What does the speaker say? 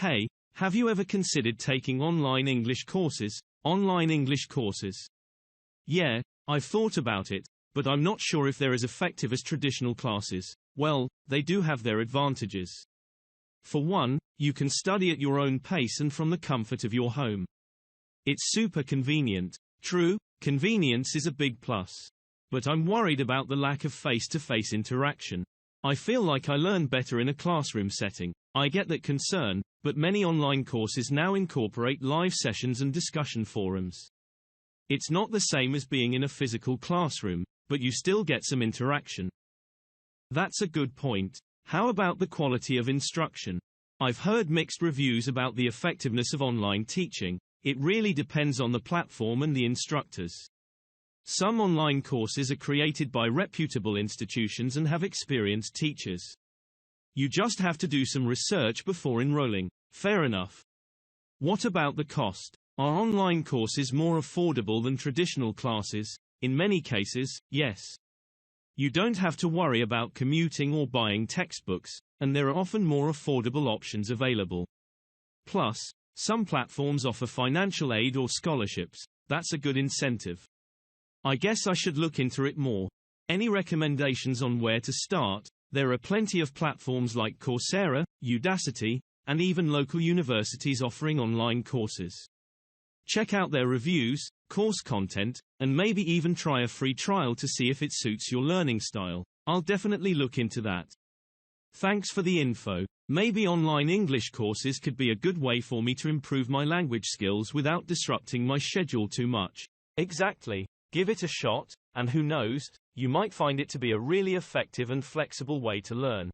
Hey, have you ever considered taking online English courses? Online English courses. Yeah, I've thought about it, but I'm not sure if they're as effective as traditional classes. Well, they do have their advantages. For one, you can study at your own pace and from the comfort of your home. It's super convenient. True, convenience is a big plus. But I'm worried about the lack of face-to-face interaction. I feel like I learn better in a classroom setting. I get that concern, but many online courses now incorporate live sessions and discussion forums. It's not the same as being in a physical classroom, but you still get some interaction. That's a good point. How about the quality of instruction? I've heard mixed reviews about the effectiveness of online teaching. It really depends on the platform and the instructors. Some online courses are created by reputable institutions and have experienced teachers. You just have to do some research before enrolling. Fair enough. What about the cost? Are online courses more affordable than traditional classes? In many cases, yes. You don't have to worry about commuting or buying textbooks, and there are often more affordable options available. Plus, some platforms offer financial aid or scholarships. That's a good incentive. I guess I should look into it more. Any recommendations on where to start? There are plenty of platforms like Coursera, Udacity, and even local universities offering online courses. Check out their reviews, course content, and maybe even try a free trial to see if it suits your learning style. I'll definitely look into that. Thanks for the info. Maybe online English courses could be a good way for me to improve my language skills without disrupting my schedule too much. Exactly. Give it a shot, and who knows, you might find it to be a really effective and flexible way to learn.